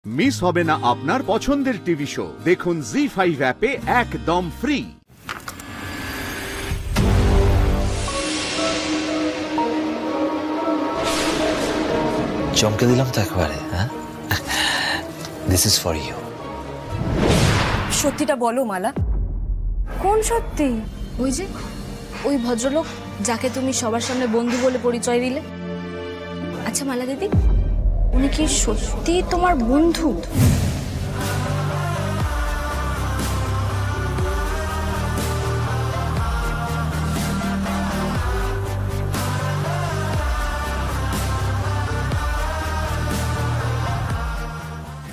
Miss হবে না আপনার পছন্দের টিভি শো। দেখুন জি5 অ্যাপে একদম ফ্রি। চমকে দিলাম তো একবারে। হ্যাঁ, দিস ইজ ফর ইউ। সত্যিটা বলো মালা। কোন সত্যি? ওই যে ওই ভদ্রলোক যাকে তুমি সবার সামনে বন্ধু বলে পরিচয় দিলে। আচ্ছা মালা দিদি, উনি কি সত্যি তোমার বন্ধু?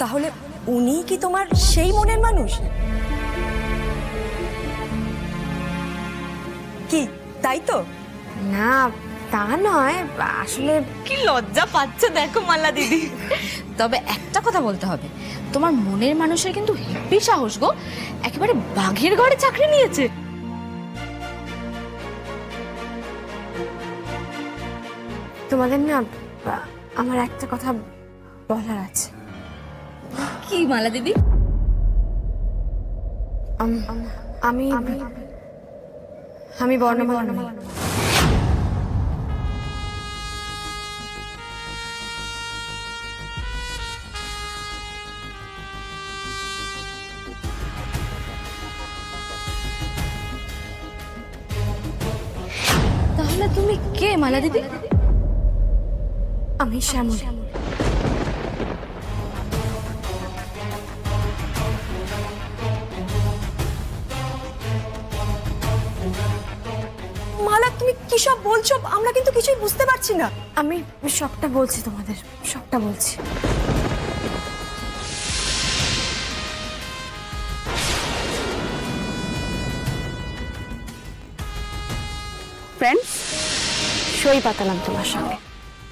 তাহলে উনি কি তোমার সেই মনের মানুষ? কি তাই তো? না তা নয়, আসলে কি লজ্জা পাচ্ছে দেখো মালা দিদি। তবে একটা কথা বলতে হবে, তোমার মনের মানুষের কিন্তু হেব্বি সাহস গো, একেবারে বাঘের ঘরে চাকরি নিয়েছে। তোমাদের না আমার একটা কথা বলার আছে। কি মালা দিদি? আমি আমি বর্ণমালা নই। তাহলে তুমি কে মালা দিদি? আমি শ্যামল। মালা তুমি কি সব বলছো? আমরা কিন্তু কিছুই বুঝতে পারছি না। আমি সবটা বলছি তোমাদের, সবটা বলছি। ফ্রেন্ডস, সই পাতালাম তোমার সঙ্গে।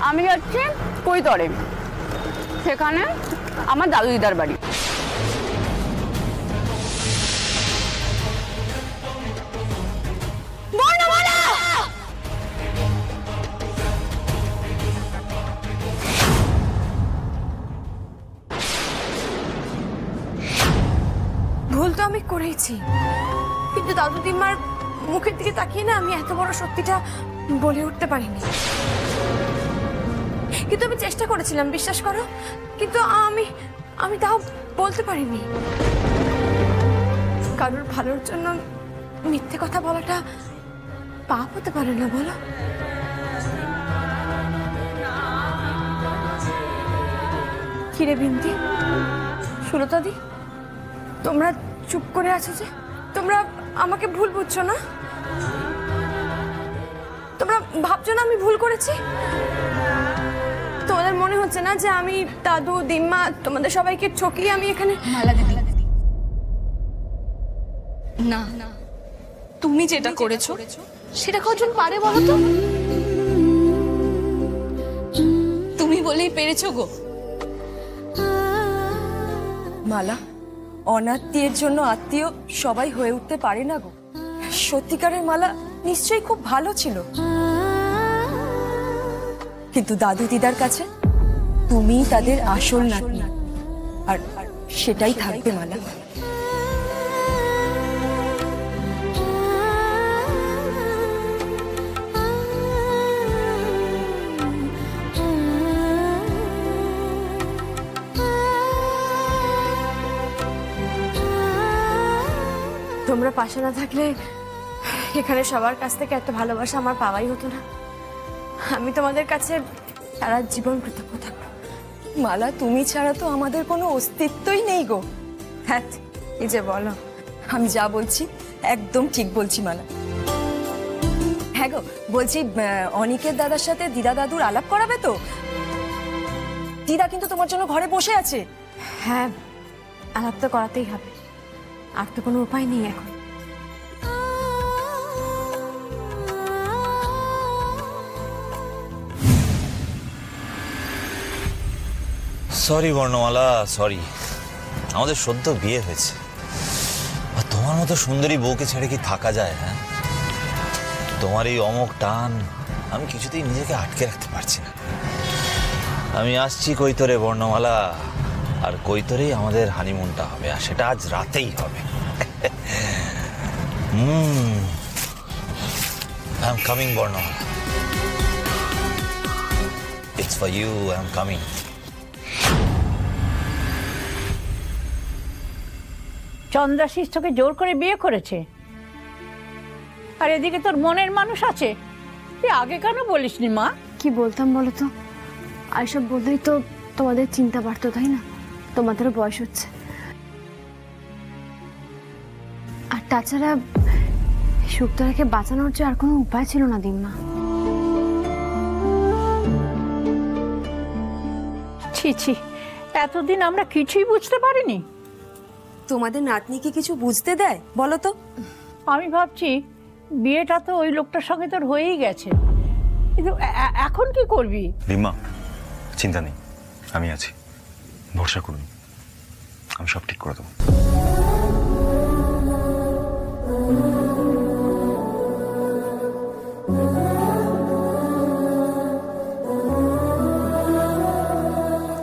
আমি যাচ্ছি কৈতরে, সেখানে আমার দাদু দিদার বাড়ি। ভুল তো আমি করেইছি, কিন্তু দাদু দিমার মুখের দিকে তাকিয়ে না আমি এত বড় সত্যিটা বলে উঠতে পারিনি। কিন্তু আমি চেষ্টা করেছিলাম, বিশ্বাস করো, কিন্তু আমি তাও বলতে পারিনি। কারোর ভালোর জন্য মিথ্যে কথা বলাটা পাপ হতে পারে না বলো? কিরে বিন্তি, সুলতাদি, তোমরা চুপ করে আছো যে? তোমরা আমাকে ভুল বুঝছো না? তোমরা ভাবছো না আমি ভুল করেছি? তোমাদের মনে হচ্ছে না যে আমি দাদু দিম্মা তোমাদের সবাইকে ঠকিয়ে আমি এখানে? মালা দিদি, না তুমি যেটা করেছো সেটা কজন পারে বলো তো? তুমি বলেই পেরেছো গো। মালা, অনাত্মীয়ের জন্য আত্মীয় সবাই হয়ে উঠতে পারে না গো। সত্যিকারের মালা নিশ্চয়ই খুব ভালো ছিল, কিন্তু দাদু দিদার কাছে তুমি তাদের আসল নাতনি, আর সেটাই থাকবে মালা। তোমরা পাশে না থাকলে এখানে সবার কাছ থেকে এত ভালোবাসা আমার পাওয়াই হতো না। আমি তোমাদের কাছে সারা জীবন কৃতজ্ঞ থাকবো। মালা, তুমি ছাড়া তো আমাদের কোনো অস্তিত্বই নেই গো। হ্যাঁ, এই যে বলো, আমি যা বলছি একদম ঠিক বলছি মালা। হ্যাঁ গো, বলছি অনিকের দাদার সাথে দিদা দাদুর আলাপ করাবে তো? দিদা কিন্তু তোমার জন্য ঘরে বসে আছে। হ্যাঁ, আলাপ তো করাতেই হবে, আর তো কোনো উপায় নেই এখন। সরি বর্ণমালা, সরি। আমাদের সদ্য বিয়ে হয়েছে, আর তোমার মতো সুন্দরী বউকে ছেড়ে কি থাকা যায়? হ্যাঁ, তোমার এই অমোঘ টান আমি কিছুতেই নিজেকে আটকে রাখতে পারছি না। আমি আসছি কৈতরে বর্ণমালা, আর কৈতরেই আমাদের হানিমুনটা হবে, আর সেটা আজ রাতেই হবে। আই এম কামিং বর্ণমালা। It's for you, I am coming. Chandrashis তোকে জোর করে বিয়ে করেছে, আর এদিকে তোর মনের মানুষ আছে, তুই আগে কেন বলিসনি মা? কি বলতাম বলো তো, আর সব বললেই তো তোমাদের চিন্তা বাড়তো, তাই না? তোমাদেরও বয়স হচ্ছে। আর তাছাড়া শুক্তারাকে বাঁচানোর যে আর কোনো উপায় ছিল না দিম্মা। ছি ছি, এতদিন আমরা কিছুই বুঝতে পারিনি। তোমাদের নাতনি কি কিছু বুঝতে দেয় বলো তো? আমি ভাবছি বিয়েটা তো ওই লোকটার সঙ্গে তোর হয়েই গেছে, কিন্তু এখন কি করবি? রিমা, চিন্তা নেই, আমি আছি, ভরসা করুন, আমি সব ঠিক করে দেবো।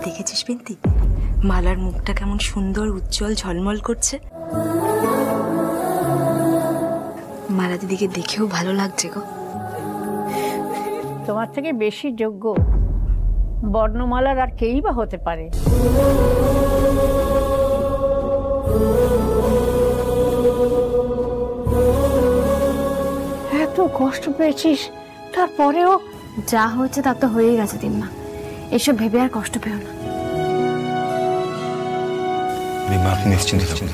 দেখেছিস বিন্তি, মালার মুখটা কেমন সুন্দর উজ্জ্বল ঝলমল করছে। মালা দিদিকে দেখেও ভালো লাগছে গো। তোমার থেকে বেশি যোগ্য বর্ণমালার আর কেই বা হতে পারে। এত কষ্ট পেয়েছিস, তারপরেও যা হয়েছে তা তো হয়েই গেছে দিম্মা, এসব ভেবে আর কষ্ট পেও না। রিমা, আপনি নিশ্চিন্ত থাকুন,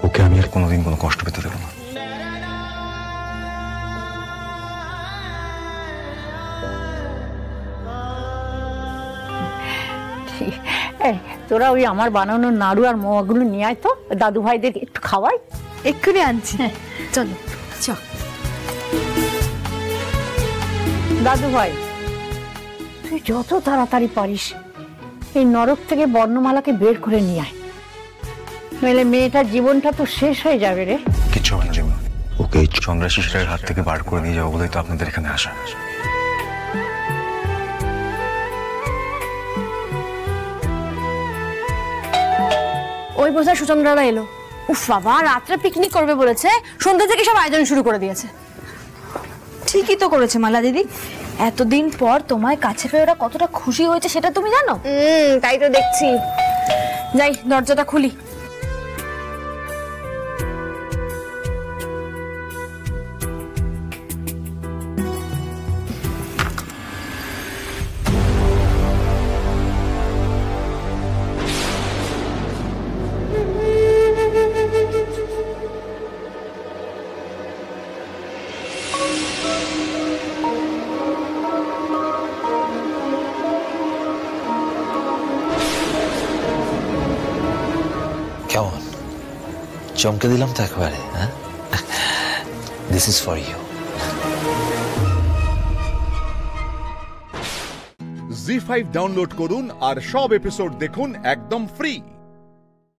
ওকে আমি আর কোনোদিন কোনো কষ্ট পেতে দেবো না। এই, তোরা ওই আমার বানানো নাড়ু আর মোয়াগুলো নিয়ে আয় তো, দাদু ভাইদের একটু খাওয়াই। এক্ষুনি আনছি, চলো। চ। দাদু ভাই, তুই যত তাড়াতাড়ি পারিস এই নরক থেকে বর্ণমালাকে বের করে নিয়ে আয়, নইলে মেয়েটার জীবনটা তো শেষ হয়ে যাবে রে। কিচ্ছু হবে না রিমা, ওকে এই চন্দ্রাশিসের হাত থেকে বার করে নিয়ে যাবো বলেই তো আপনাদের এখানে আসা। ওই বোঝা সুচন্দ্রারা এলো। উফ বাবা, রাত্রে পিকনিক করবে বলেছে, সন্ধ্যা থেকে সব আয়োজন শুরু করে দিয়েছে। ঠিকই তো করেছে মালা দিদি, এতদিন পর তোমায় কাছে পেয়ে ওরা কতটা খুশি হয়েছে সেটা তুমি জানো? তাই তো দেখছি। যাই, দরজাটা খুলি। কেমন চমকে দিলাম তো একবারে? হ্যাঁ, this is for you. ZEE5 download করুন আর সব এপিসোড দেখুন একদম ফ্রি।